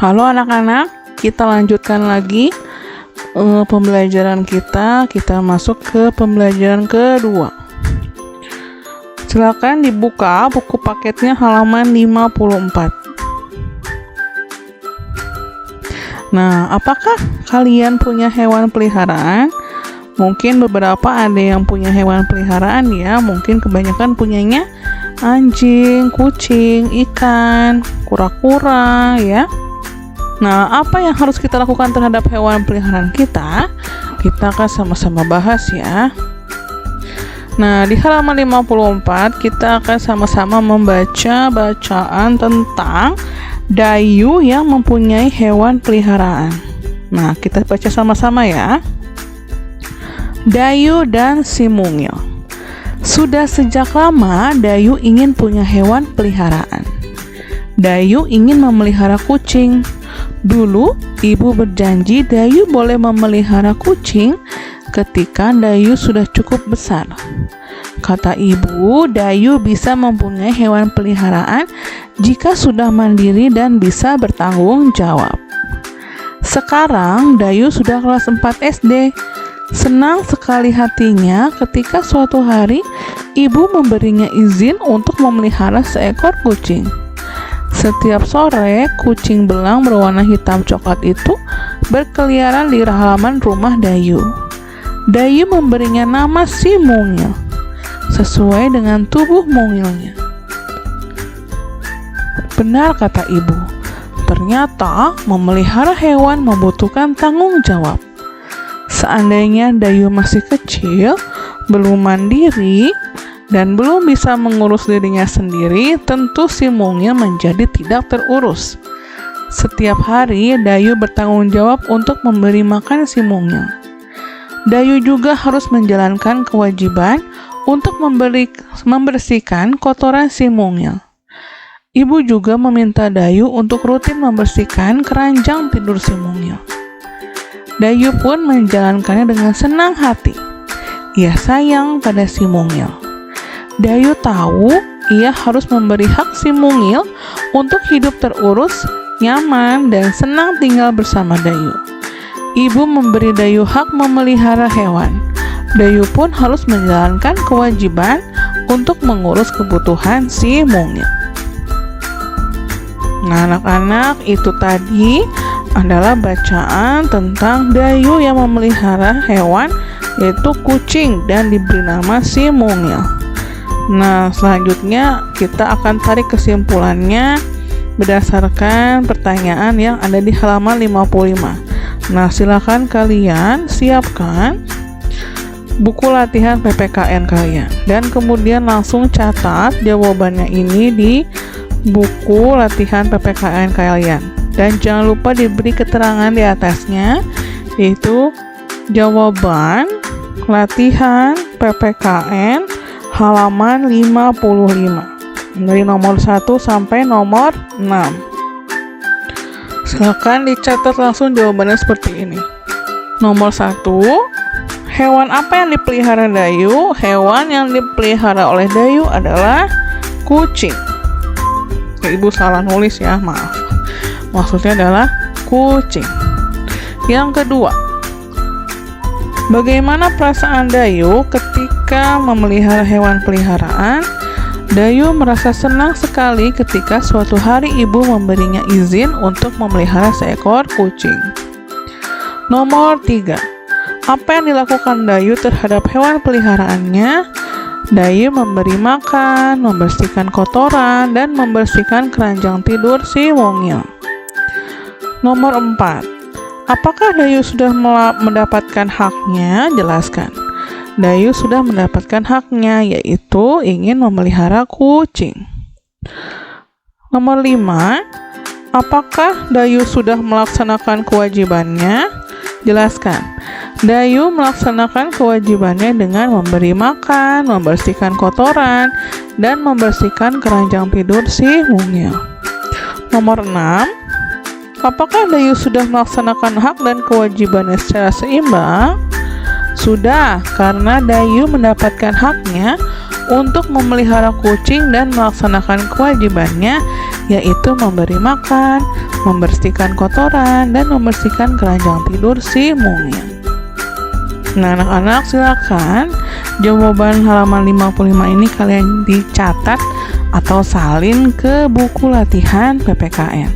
Halo anak-anak, kita lanjutkan lagi pembelajaran kita. Kita masuk ke pembelajaran kedua. Silakan dibuka buku paketnya halaman 54. Nah, apakah kalian punya hewan peliharaan? Mungkin beberapa ada yang punya hewan peliharaan ya, mungkin kebanyakan punyanya anjing, kucing, ikan, kura-kura ya. Nah, apa yang harus kita lakukan terhadap hewan peliharaan kita? Kita akan sama-sama bahas ya. Nah, di halaman 54 kita akan sama-sama membaca bacaan tentang Dayu yang mempunyai hewan peliharaan. Nah, kita baca sama-sama ya. Dayu dan si Mungil. Sudah sejak lama Dayu ingin punya hewan peliharaan. Dayu ingin memelihara kucing. Dulu, ibu berjanji Dayu boleh memelihara kucing ketika Dayu sudah cukup besar. Kata ibu, Dayu bisa mempunyai hewan peliharaan jika sudah mandiri dan bisa bertanggung jawab. Sekarang, Dayu sudah kelas 4 SD. Senang sekali hatinya ketika suatu hari ibu memberinya izin untuk memelihara seekor kucing. Setiap sore, kucing belang berwarna hitam coklat itu berkeliaran di halaman rumah Dayu. Dayu memberinya nama si Mungil, sesuai dengan tubuh mungilnya. Benar kata ibu, ternyata memelihara hewan membutuhkan tanggung jawab. Seandainya Dayu masih kecil, belum mandiri, dan belum bisa mengurus dirinya sendiri, tentu si Mungil menjadi tidak terurus. Setiap hari, Dayu bertanggung jawab untuk memberi makan si Mungil. Dayu juga harus menjalankan kewajiban untuk membersihkan kotoran si Mungil. Ibu juga meminta Dayu untuk rutin membersihkan keranjang tidur si Mungil. Dayu pun menjalankannya dengan senang hati. Ia sayang pada si Mungil. Dayu tahu ia harus memberi hak si Mungil untuk hidup terurus, nyaman, dan senang tinggal bersama Dayu. Ibu memberi Dayu hak memelihara hewan. Dayu pun harus menjalankan kewajiban untuk mengurus kebutuhan si Mungil. Nah, anak-anak, itu tadi adalah bacaan tentang Dayu yang memelihara hewan, yaitu kucing, dan diberi nama si Mungil. Nah, selanjutnya kita akan tarik kesimpulannya berdasarkan pertanyaan yang ada di halaman 55. Nah, silakan kalian siapkan buku latihan PPKN kalian dan kemudian langsung catat jawabannya ini di buku latihan PPKN kalian. Dan jangan lupa diberi keterangan di atasnya, yaitu jawaban latihan PPKN halaman 55 dari nomor 1 sampai nomor 6. Silakan dicatat langsung jawabannya seperti ini. Nomor 1, hewan apa yang dipelihara Dayu? Hewan yang dipelihara oleh Dayu adalah kucing. Ibu salah nulis ya, maaf. Maksudnya adalah kucing. Yang kedua, bagaimana perasaan Dayu ketika memelihara hewan peliharaan? Dayu merasa senang sekali ketika suatu hari ibu memberinya izin untuk memelihara seekor kucing. Nomor 3, apa yang dilakukan Dayu terhadap hewan peliharaannya? Dayu memberi makan, membersihkan kotoran, dan membersihkan keranjang tidur si Mungil. Nomor 4, apakah Dayu sudah mendapatkan haknya? Jelaskan. Dayu sudah mendapatkan haknya, yaitu ingin memelihara kucing. Nomor 5, apakah Dayu sudah melaksanakan kewajibannya? Jelaskan. Dayu melaksanakan kewajibannya dengan memberi makan, membersihkan kotoran, dan membersihkan keranjang tidur si Mungil. Nomor 6, apakah Dayu sudah melaksanakan hak dan kewajibannya secara seimbang? Sudah, karena Dayu mendapatkan haknya untuk memelihara kucing dan melaksanakan kewajibannya, yaitu memberi makan, membersihkan kotoran, dan membersihkan keranjang tidur si mungil. Nah, anak-anak silakan jawaban halaman 55 ini kalian dicatat atau salin ke buku latihan PPKN.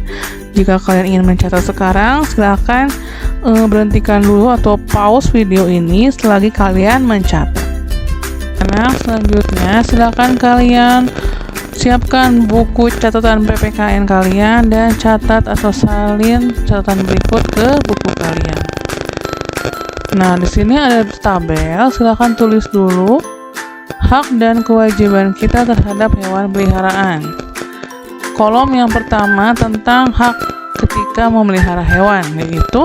Jika kalian ingin mencatat sekarang, silakan berhentikan dulu atau pause video ini selagi kalian mencatat. Nah, selanjutnya silakan kalian siapkan buku catatan PPKN kalian dan catat atau salin catatan berikut ke buku kalian. Nah, di sini ada tabel, silakan tulis dulu hak dan kewajiban kita terhadap hewan peliharaan. Kolom yang pertama tentang hak ketika memelihara hewan, yaitu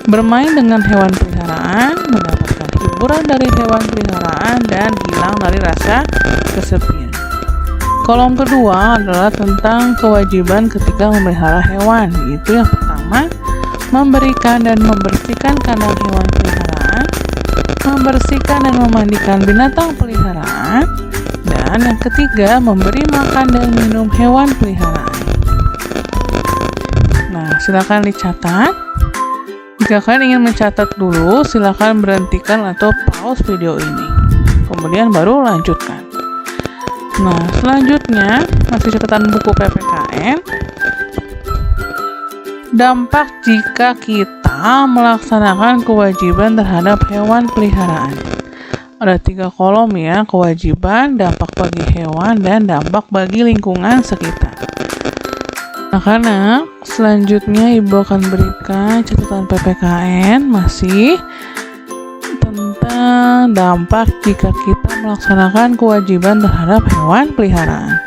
bermain dengan hewan peliharaan, mendapatkan hiburan dari hewan peliharaan, dan hilang dari rasa kesepian. Kolom kedua adalah tentang kewajiban ketika memelihara hewan, yaitu yang pertama, memberikan dan membersihkan kandang hewan peliharaan, membersihkan dan memandikan binatang peliharaan, dan yang ketiga, memberi makan dan minum hewan peliharaan. Nah, silakan dicatat. Jika kalian ingin mencatat dulu, silakan berhentikan atau pause video ini. Kemudian baru lanjutkan. Nah, selanjutnya masih catatan buku PPKN. Dampak jika kita melaksanakan kewajiban terhadap hewan peliharaan. Ada 3 kolom ya, kewajiban, dampak bagi hewan, dan dampak bagi lingkungan sekitar. Nah, karena selanjutnya Ibu akan berikan catatan PPKN masih tentang dampak jika kita melaksanakan kewajiban terhadap hewan peliharaan.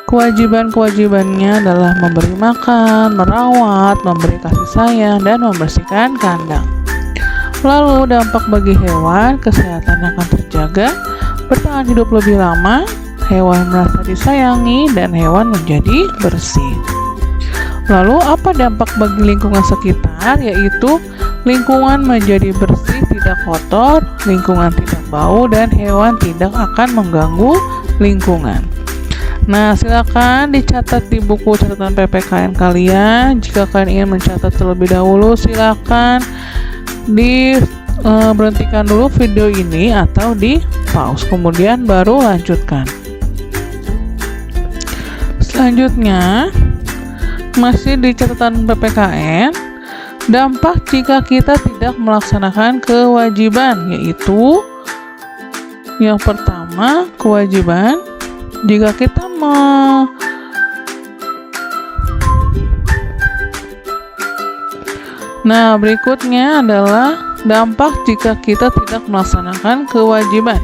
Kewajiban-kewajibannya adalah memberi makan, merawat, memberi kasih sayang, dan membersihkan kandang. Lalu dampak bagi hewan, kesehatan akan terjaga, bertahan hidup lebih lama, hewan merasa disayangi, dan hewan menjadi bersih. Lalu apa dampak bagi lingkungan sekitar, yaitu lingkungan menjadi bersih, tidak kotor, lingkungan tidak bau, dan hewan tidak akan mengganggu lingkungan. Nah, silakan dicatat di buku catatan PPKN kalian. Jika kalian ingin mencatat terlebih dahulu, silakan berhentikan dulu video ini atau di pause, kemudian baru lanjutkan. Selanjutnya masih di catatan PPKN, dampak jika kita tidak melaksanakan kewajiban, yaitu yang pertama, kewajiban jika kita Nah, berikutnya adalah dampak jika kita tidak melaksanakan kewajiban.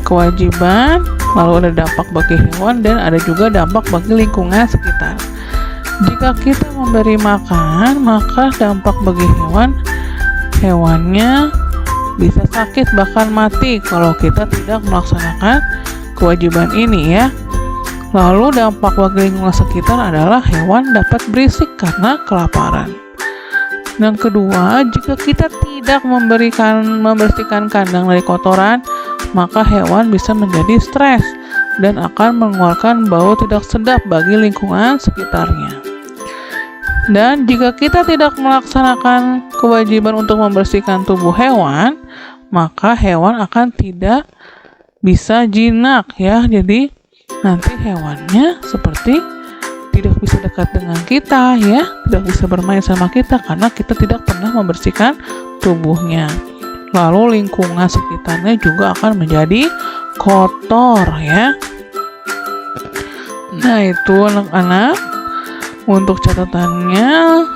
Kewajiban, lalu ada dampak bagi hewan, dan ada juga dampak bagi lingkungan sekitar. Jika kita memberi makan, maka dampak bagi hewannya bisa sakit bahkan mati kalau kita tidak melaksanakan kewajiban ini ya. Lalu dampak bagi lingkungan sekitar adalah hewan dapat berisik karena kelaparan. Yang kedua, jika kita tidak membersihkan kandang dari kotoran, maka hewan bisa menjadi stres dan akan mengeluarkan bau tidak sedap bagi lingkungan sekitarnya. Dan jika kita tidak melaksanakan kewajiban untuk membersihkan tubuh hewan, maka hewan akan tidak bisa jinak ya. Jadi nanti hewannya seperti tidak bisa dekat dengan kita ya, tidak bisa bermain sama kita karena kita tidak pernah membersihkan tubuhnya. Lalu lingkungan sekitarnya juga akan menjadi kotor ya. Nah, itu anak-anak untuk catatannya.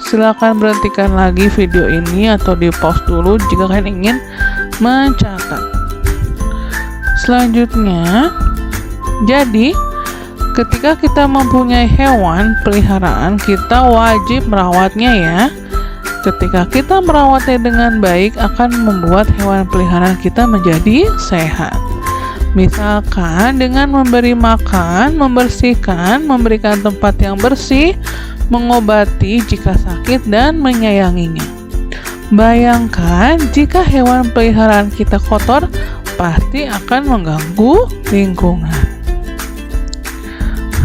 Silakan berhentikan lagi video ini atau di pause dulu jika kalian ingin mencatat. Selanjutnya, jadi ketika kita mempunyai hewan peliharaan, kita wajib merawatnya ya. Ketika kita merawatnya dengan baik, akan membuat hewan peliharaan kita menjadi sehat. Misalkan dengan memberi makan, membersihkan, memberikan tempat yang bersih, mengobati jika sakit, dan menyayanginya. Bayangkan jika hewan peliharaan kita kotor, pasti akan mengganggu lingkungan.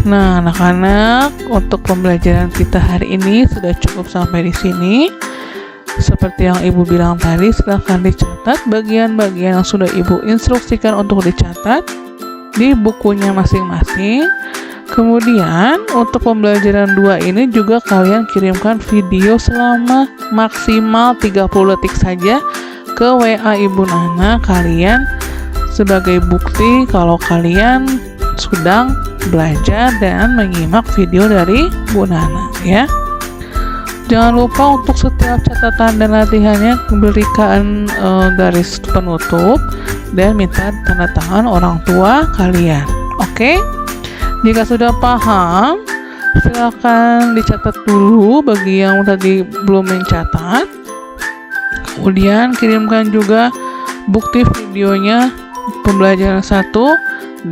Nah, anak-anak, untuk pembelajaran kita hari ini sudah cukup sampai di sini. Seperti yang Ibu bilang tadi, silahkan dicatat bagian-bagian yang sudah Ibu instruksikan untuk dicatat di bukunya masing-masing. Kemudian, untuk pembelajaran 2 ini juga kalian kirimkan video selama maksimal 30 detik saja ke WA Ibu Nana kalian sebagai bukti kalau kalian sedang belajar dan menyimak video dari Bu Nana ya. Jangan lupa untuk setiap catatan dan latihannya berikan garis penutup dan minta tanda tangan orang tua kalian. Oke? Jika sudah paham, silakan dicatat dulu bagi yang tadi belum mencatat. Kemudian kirimkan juga bukti videonya pembelajaran 1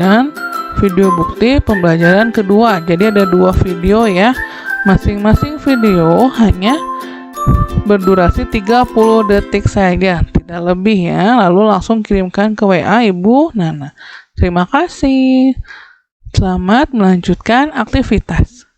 dan video bukti pembelajaran kedua. Jadi ada 2 video ya. Masing-masing video hanya berdurasi 30 detik saja, tidak lebih ya. Lalu langsung kirimkan ke WA Ibu Nana. Terima kasih. Selamat melanjutkan aktivitas.